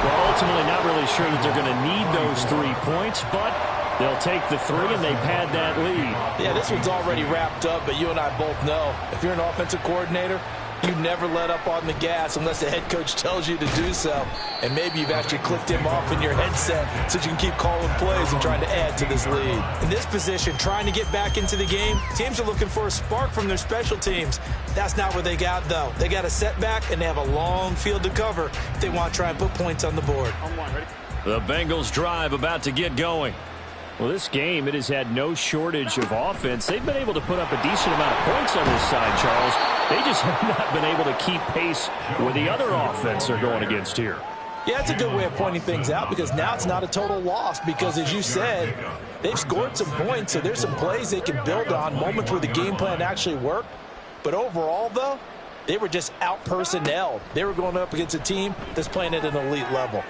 Well, ultimately not really sure that they're going to need those 3 points, but they'll take the 3 and they pad that lead. Yeah, this one's already wrapped up, but you and I both know if you're an offensive coordinator, you never let up on the gas unless the head coach tells you to do so. And maybe you've actually clicked him off in your headset so you can keep calling plays and trying to add to this lead. In this position, trying to get back into the game, teams are looking for a spark from their special teams. That's not what they got, though. They got a setback, and they have a long field to cover if they want to try and put points on the board. The Bengals drive about to get going. Well, this game, it has had no shortage of offense. They've been able to put up a decent amount of points on this side, Charles. They just have not been able to keep pace with the other offense they're going against here. Yeah, it's a good way of pointing things out because now it's not a total loss because, as you said, they've scored some points, so there's some plays they can build on, moments where the game plan actually worked. But overall, though, they were just out-personnelled. They were going up against a team that's playing at an elite level.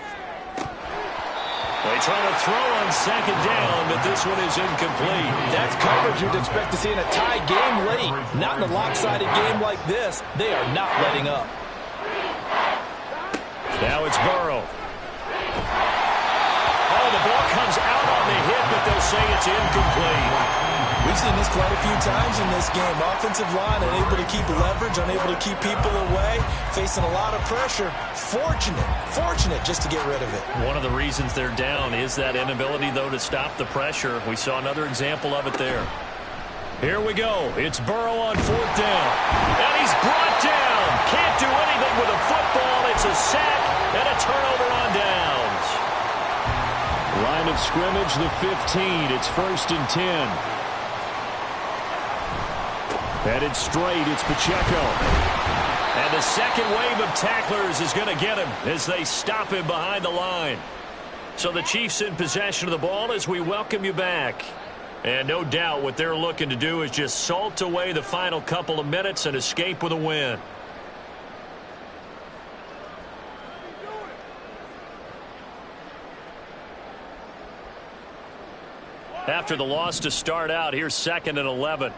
They try to throw on second down, but this one is incomplete. That's coverage you'd expect to see in a tie game late. Not in a lopsided game like this. They are not letting up. Now it's Burrow. Oh, the ball comes out on the hit, but they'll say it's incomplete. We've seen this quite a few times in this game. Offensive line unable to keep leverage, unable to keep people away, facing a lot of pressure. Fortunate just to get rid of it. One of the reasons they're down is that inability, though, to stop the pressure. We saw another example of it there. Here we go. It's Burrow on fourth down. And he's brought down. Can't do anything with a football. It's a sack and a turnover on downs. Line of scrimmage, the 15. It's 1st and 10. Headed straight, it's Pacheco. And the second wave of tacklers is going to get him as they stop him behind the line. So the Chiefs in possession of the ball as we welcome you back. And no doubt what they're looking to do is just salt away the final couple of minutes and escape with a win. After the loss to start out, here's 2nd and 11.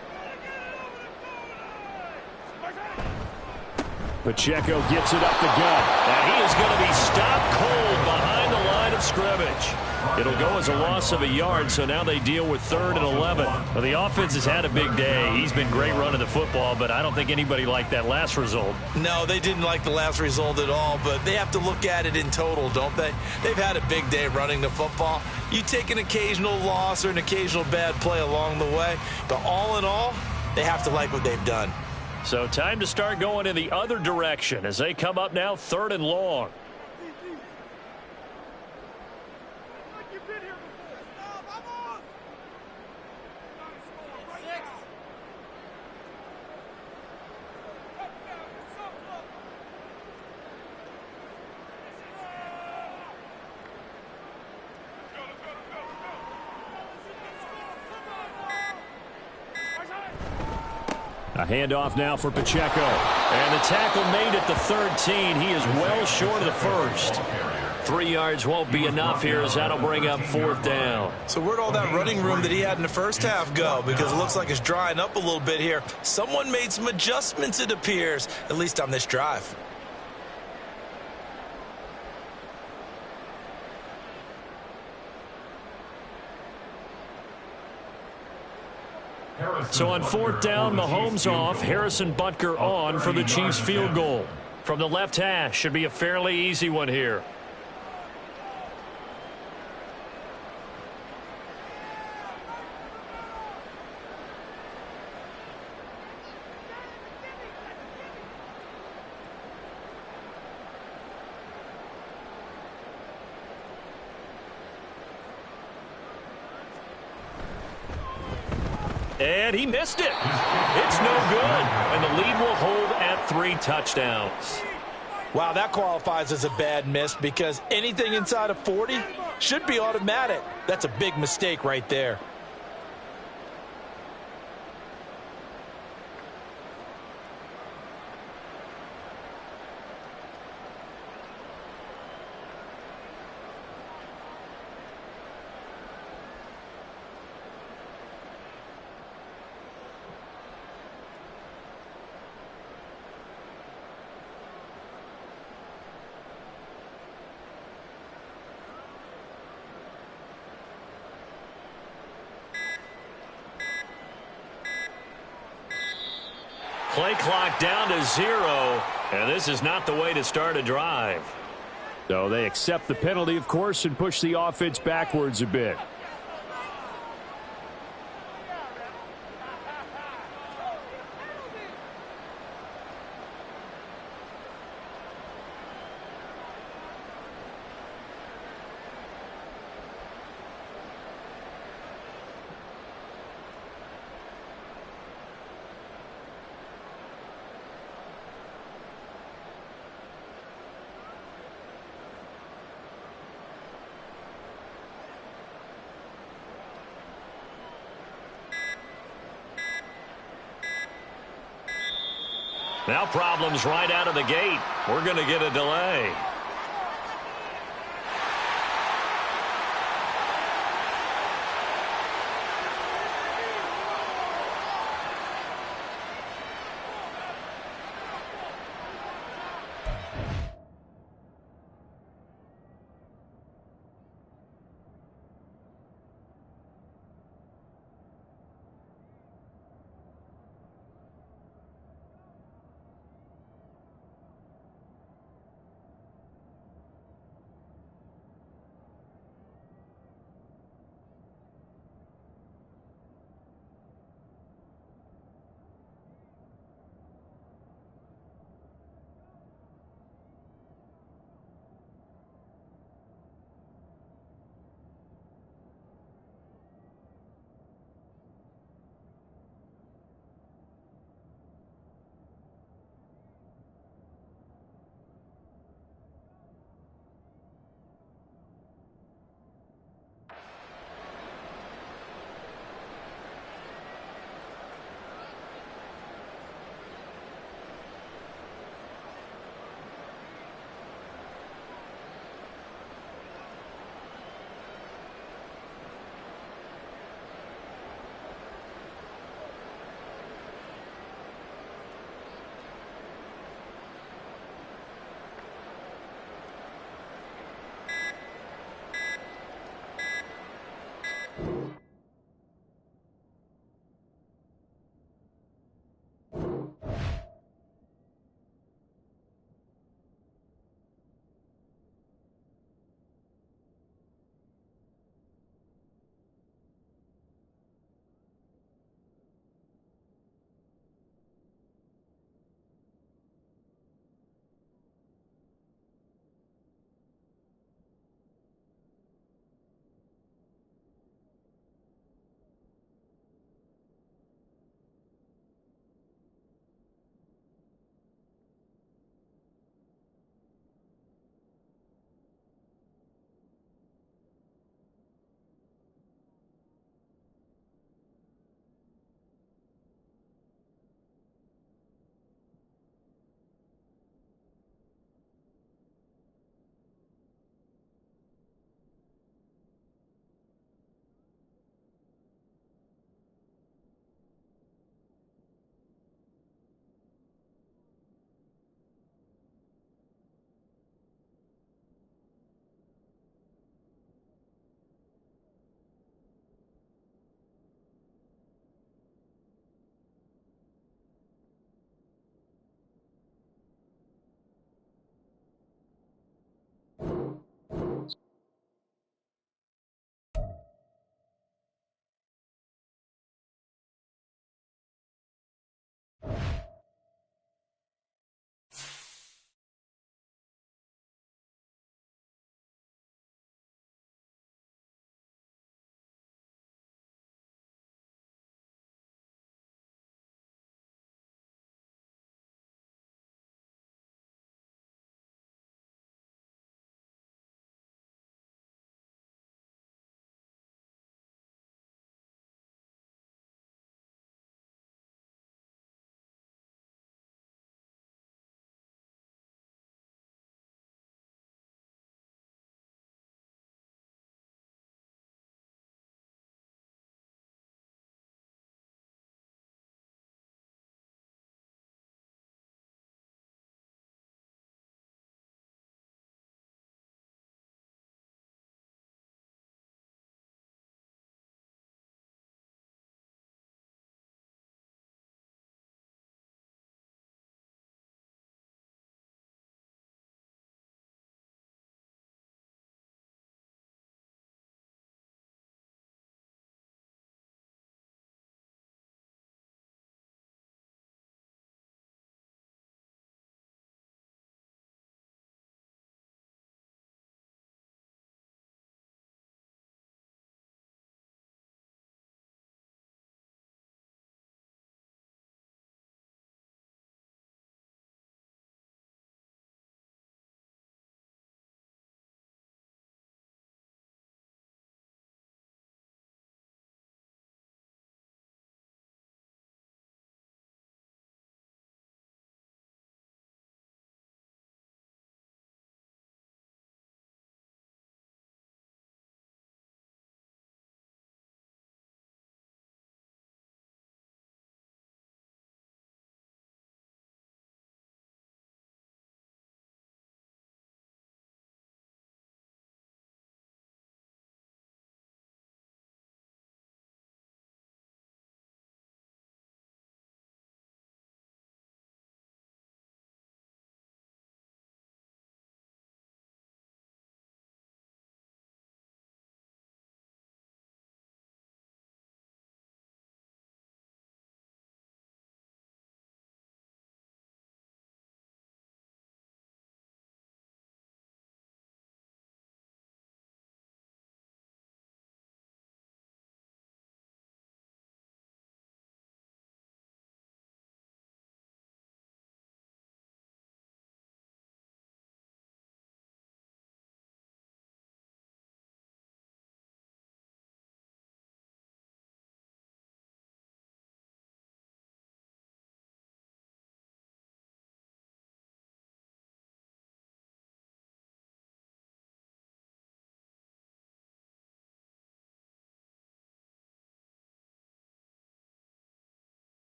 Pacheco gets it up the gut. And he is going to be stopped cold behind the line of scrimmage. It'll go as a loss of a yard, so now they deal with 3rd and 11. Well, the offense has had a big day. He's been great running the football, but I don't think anybody liked that last result. No, they didn't like the last result at all, but they have to look at it in total, don't they? They've had a big day running the football. You take an occasional loss or an occasional bad play along the way, but all in all, they have to like what they've done. So time to start going in the other direction as they come up now 3rd and long. A handoff now for Pacheco. And the tackle made at the 13. He is well short of the first. 3 yards won't be enough here as that'll bring up 4th down. So where'd all that running room that he had in the first half go? Because it looks like it's drying up a little bit here. Someone made some adjustments, it appears, at least on this drive. So on 4th down, Mahomes off, Harrison Butker on for the Chiefs field goal. From the left hash, should be a fairly easy one here. And he missed it. It's no good. And the lead will hold at 3 touchdowns. Wow, that qualifies as a bad miss because anything inside of 40 should be automatic. That's a big mistake right there. Play clock down to 0, and this is not the way to start a drive. So they accept the penalty, of course, and push the offense backwards a bit. Now problems right out of the gate. We're going to get a delay.